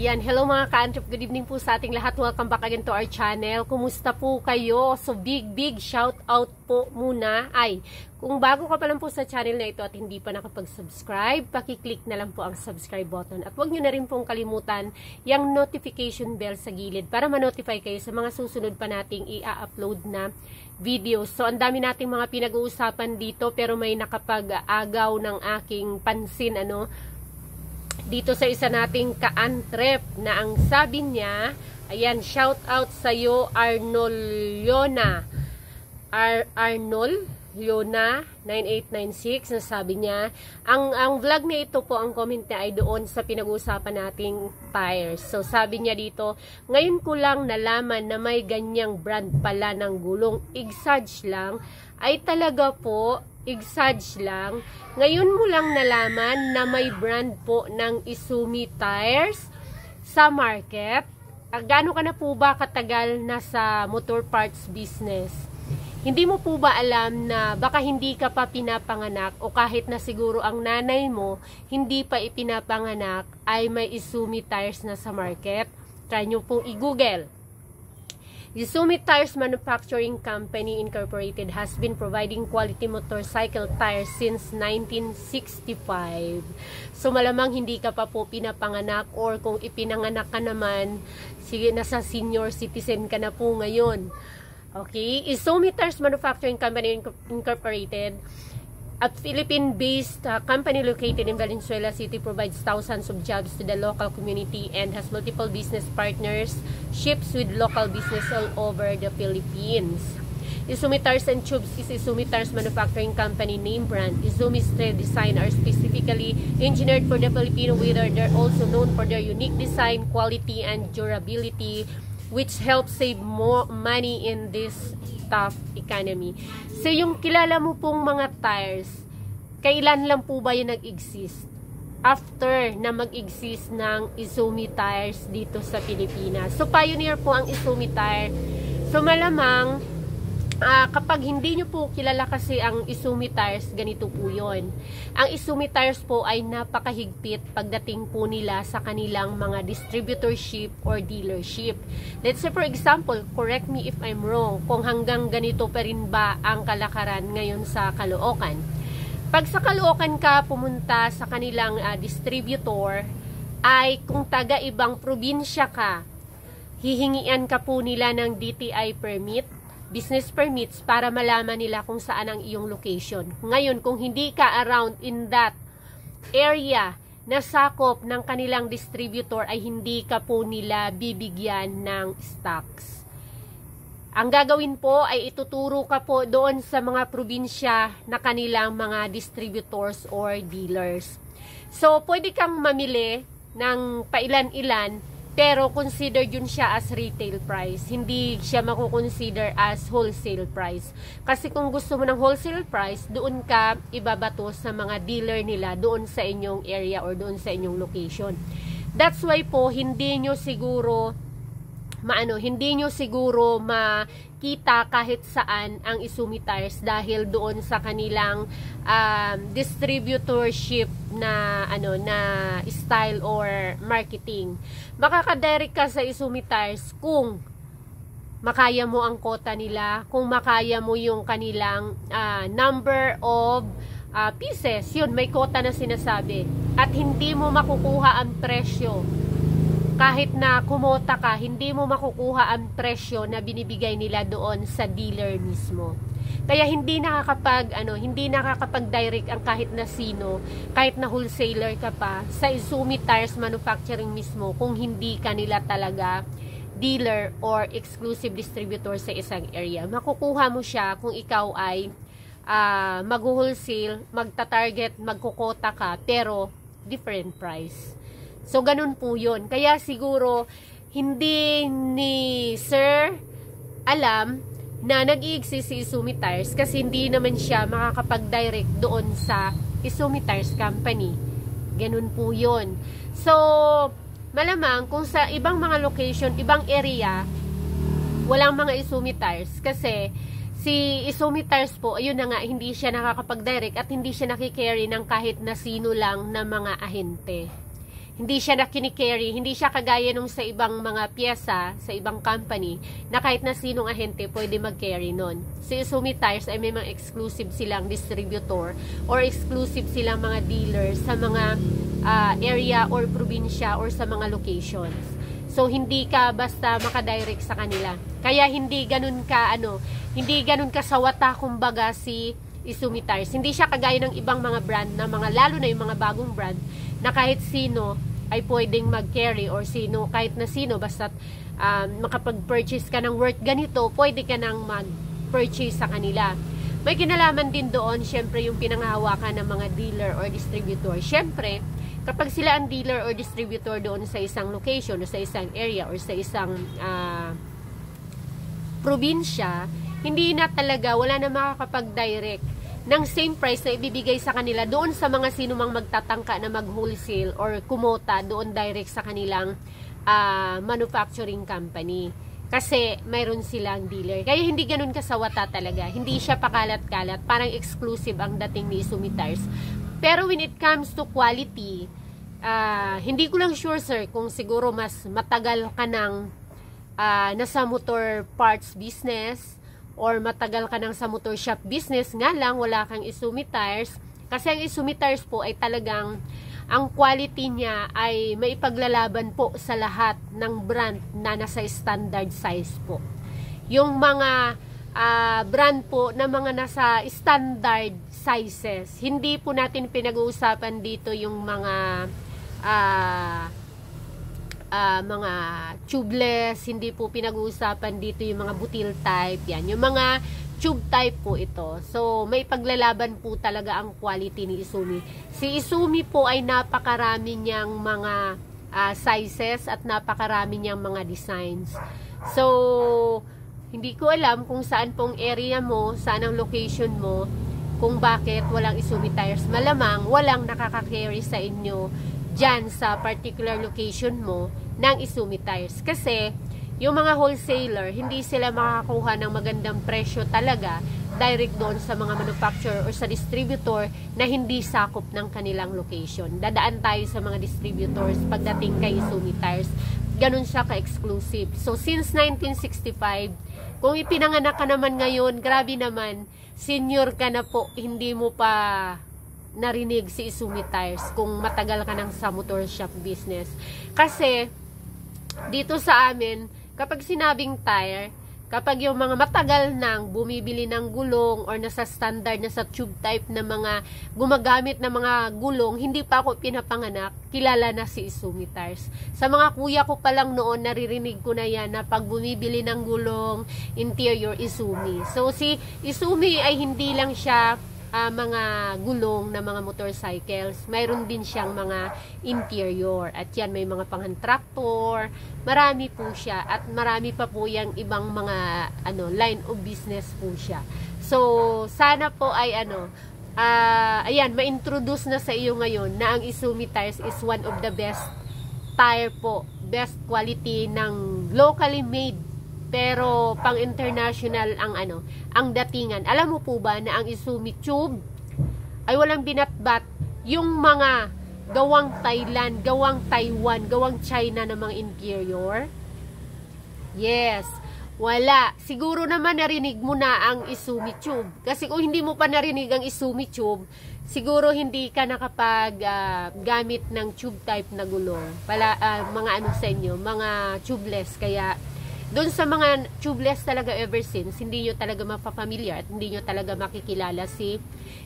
Yan, hello mga ka-antrop, good evening po sa ating lahat. Welcome back again to our channel. Kumusta po kayo? So big shout out po muna. Kung bago ka pa lang po sa channel na ito at hindi pa nakapag-subscribe, paki-click na lang po ang subscribe button. At huwag nyo na rin pong kalimutan yung notification bell sa gilid para ma-notify kayo sa mga susunod pa nating i-upload na videos. So ang dami nating mga pinag-uusapan dito, pero may nakapag-agaw ng aking pansin dito sa isa nating ka-antrep na ang sabi niya, ayan, shout out sa iyo Arnold Leona 9896, na sabi niya, ang vlog niya ito po, ang comment niya ay doon sa pinag-uusapan nating tires. So sabi niya dito, ngayon ko lang nalaman na may ganyang brand pala ng gulong. Exage lang, ay talaga po, exage lang. Ngayon mo lang nalaman na may brand po ng Izumi tires sa market. Gaano ka na po ba katagal na sa motor parts business? Hindi mo po ba alam na baka hindi ka pa pinapanganak, o kahit na siguro ang nanay mo hindi pa ipinapanganak, ay may Izumi tires na sa market? Try nyo pong i-google. Izumi Tires Manufacturing Company Incorporated has been providing quality motorcycle tires since 1965. So malamang hindi ka pa po pinapanganak, or kung ipinanganak ka naman, sige, nasa senior citizen ka na po ngayon. Okay, Izumi Tires Manufacturing Company Incorporated, a Philippine-based company located in Valenzuela City, provides thousands of jobs to the local community and has multiple business partners, ships with local business all over the Philippines. Izumi Tires and Tubes is Izumi Tires Manufacturing Company name brand. Izumi's tread design are specifically engineered for the Filipino weather. They're also known for their unique design, quality, and durability, which helps save more money in this tough economy. So, yung kilala mo pong mga tires, kailan lang po ba yung nag-exist? After na mag-exist ng Izumi tires dito sa Pilipinas. So, pioneer po ang Izumi tire. So, malamang, kapag hindi nyo po kilala kasi ang Izumi tires, ganito po yun. Ang Izumi tires po ay napakahigpit pagdating po nila sa kanilang mga distributorship or dealership. Let's say for example, correct me if I'm wrong, kung hanggang ganito pa rin ba ang kalakaran ngayon sa Caloocan. Pag sa Caloocan ka pumunta sa kanilang distributor, ay kung taga ibang probinsya ka, hihingian ka po nila ng DTI permit, business permits, para malaman nila kung saan ang iyong location. Ngayon, kung hindi ka around in that area na sakop ng kanilang distributor, ay hindi ka po nila bibigyan ng stocks. Ang gagawin po ay ituturo ka po doon sa mga probinsya na kanilang mga distributors or dealers. So, pwede kang mamili ng pailan-ilan, pero consider yun siya as retail price. Hindi siya makukonsider as wholesale price. Kasi kung gusto mo ng wholesale price, doon ka ibabato sa mga dealer nila doon sa inyong area or doon sa inyong location. That's why po, hindi nyo siguro makita kahit saan ang Izumi tires dahil doon sa kanilang distributorship na style or marketing. Makakadirect ka sa Izumi tires kung makaya mo ang quota nila, kung makaya mo yung kanilang number of pieces. Yun, may quota na sinasabi. At hindi mo makukuha ang presyo. Kahit na kumota ka, hindi mo makukuha ang presyo na binibigay nila doon sa dealer mismo. Kaya hindi nakakapag-direct ang kahit na sino, kahit na wholesaler ka pa, sa Izumi Tires Manufacturing mismo, kung hindi ka nila talaga dealer or exclusive distributor sa isang area. Makukuha mo siya kung ikaw ay mag-wholesale, magta-target, magkukota ka, pero different price. So, ganun po yun. Kaya siguro, hindi ni Sir alam na nag-i-exist si Izumi Tires kasi hindi naman siya makakapag-direct doon sa Izumi Tires Company. Ganun po yun. So, malamang kung sa ibang mga location, ibang area, walang mga Izumi Tires kasi si Izumi Tires po, ayun na nga, hindi siya nakakapag-direct at hindi siya nakikarry ng kahit na sino lang na mga ahente. hindi siya na kinikerry, hindi siya kagaya nung sa ibang mga pyesa, sa ibang company, na kahit na sinong ahente pwede mag-carry nun. Si Izumi Tires ay may mga exclusive silang distributor or exclusive silang mga dealers sa mga area or probinsya or sa mga locations. So, hindi ka basta makadirect sa kanila. Kaya hindi ganun ka, hindi ganun ka sawata, kumbaga, si Izumi Tires. Hindi siya kagaya ng ibang mga brand, na lalo na yung mga bagong brand, na kahit sino ay pwedeng mag-carry or kahit na sino, basta makapag-purchase ka ng worth ganito, pwede ka nang mag-purchase sa kanila. May kinalaman din doon, syempre, yung pinanghahawakan ng mga dealer or distributor. Syempre, kapag sila ang dealer or distributor doon sa isang location o sa isang area or sa isang probinsya, hindi na talaga, wala na makakapag-direct ng same price na ibibigay sa kanila doon sa mga sino mang magtatangka na mag-wholesale or kumota doon direct sa kanilang manufacturing company. Kasi mayroon silang dealer. Kaya hindi ganun kasawata talaga. Hindi siya pakalat-kalat. Parang exclusive ang dating ni Izumi Tires. Pero when it comes to quality, hindi ko lang sure, sir, kung siguro mas matagal ka ng nasa motor parts business or matagal ka nang sa motor shop business, nga lang wala kang Izumi Tires. Kasi ang Izumi Tires po ay talagang ang quality niya ay maipaglalaban po sa lahat ng brand na nasa standard size po. Yung mga brand po na mga nasa standard sizes, hindi po natin pinag-uusapan dito yung mga mga tubeless, hindi po pinag-uusapan dito yung mga butil type, yan, yung mga tube type po ito. So, may paglalaban po talaga ang quality ni Izumi. Si Izumi po ay napakarami niyang mga sizes at napakarami niyang mga designs. So, hindi ko alam kung saan pong area mo, saan ang location mo, kung bakit walang Izumi Tires. Malamang walang nakaka-carry sa inyo dyan sa particular location mo ng Izumi Tires. Kasi, yung mga wholesaler, hindi sila makakuha ng magandang presyo talaga direct doon sa mga manufacturer or sa distributor na hindi sakop ng kanilang location. Dadaan tayo sa mga distributors pagdating kay Izumi Tires. Ganun siya ka-exclusive. So, since 1965, kung ipinanganak ka naman ngayon, grabe naman, senior ka na po, hindi mo pa narinig si Izumi Tires kung matagal ka nang sa motor shop business. Kasi, dito sa amin, kapag sinabing tire, kapag yung mga matagal nang bumibili ng gulong or nasa standard na sa tube type na mga gumagamit na mga gulong, hindi pa ako pinapanganak, kilala na si Izumi Tires. Sa mga kuya ko pa lang noon, naririnig ko na yan na pag bumibili ng gulong, interior Izumi. So si Izumi ay hindi lang siya mga gulong na mga motorcycles, mayroon din siyang mga interior, at yan may mga panghan tractor, marami po siya, at marami pa po yung ibang mga line of business po siya. So sana po ay ayan, ma-introduce na sa iyo ngayon na ang Izumi Tires is one of the best tire po, best quality ng locally made, pero pang international ang datingan. Alam mo po ba na ang Izumi tube ay walang binatbat yung mga gawang Thailand, gawang Taiwan, gawang China na mga interior? Yes, wala. Siguro naman narinig mo na ang Izumi tube. Kasi kung hindi mo pa narinig ang Izumi tube, siguro hindi ka nakapag gamit ng tube type na gulong. Mga sa inyo, mga tubeless. Kaya doon sa mga tubeless talaga ever since, hindi nyo talaga mapapamilyar at hindi nyo talaga makikilala si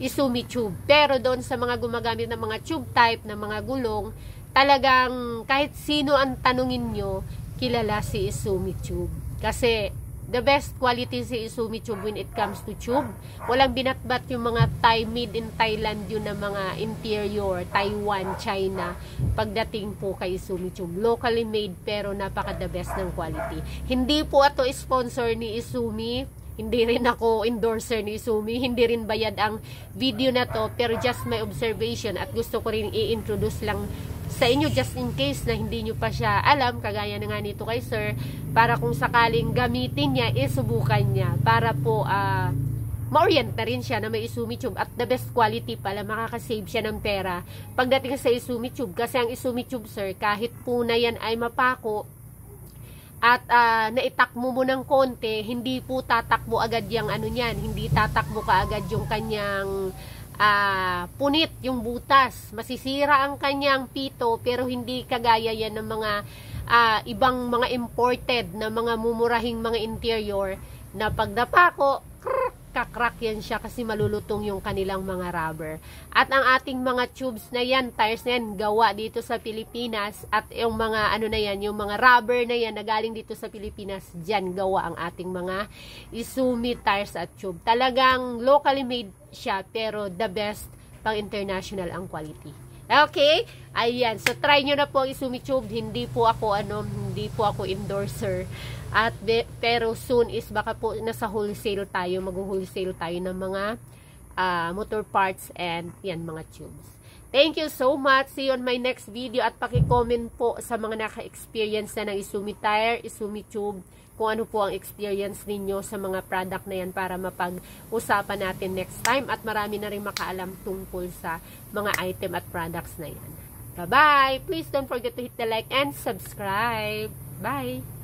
Izumi tube. Pero doon sa mga gumagamit ng mga tube type na mga gulong, talagang kahit sino ang tanungin nyo, kilala si Izumi tube. Kasi the best quality si Izumi tube when it comes to tube. Walang binatbat yung mga made in Thailand yun na mga interior, Taiwan, China. Pagdating po kay Izumi tube, locally made pero napaka the best ng quality. Hindi po ito sponsor ni Izumi, hindi rin ako endorser ni Izumi, hindi rin bayad ang video na to, pero just my observation at gusto ko rin i-introduce lang sa inyo just in case na hindi nyo pa siya alam, kagaya na nga nito kay sir, para kung sakaling gamitin niya, isubukan niya para po maorienta rin siya na may Izumi tube at the best quality pala, makakasave siya ng pera pagdating sa Izumi tube. Kasi ang Izumi tube, sir, kahit po na yan ay mapako at naitakbo mo ng konti, hindi po tatakbo agad yung ano niyan, hindi tatakbo ka agad yung kanyang punit, yung butas. Masisira ang kanyang pito, pero hindi kagaya yan ng mga ibang mga imported na mga mumurahing mga interior na pag napako, kakrak yan siya kasi malulutong yung kanilang mga rubber. At ang ating mga tubes na yan, tires na yan, gawa dito sa Pilipinas, at yung mga ano na yan, yung mga rubber na yan na galing dito sa Pilipinas, dyan gawa ang ating mga Izumi tires at tube. Talagang locally made siya, pero the best pang international ang quality. Okay? Ayan. So, try nyo na po ang Izumi tube. Hindi po ako endorser. At pero soon is baka po nasa wholesale tayo, mag-wholesale tayo ng mga motor parts and yan, mga tubes. Thank you so much. See you on my next video at paki-comment po sa mga naka-experience na ng Izumi tire, Izumi tube, kung ano po ang experience ninyo sa mga product na yan para mapag-usapan natin next time at marami na rin makaalam tungkol sa mga item at products na yan. Bye-bye! Please don't forget to hit the like and subscribe. Bye!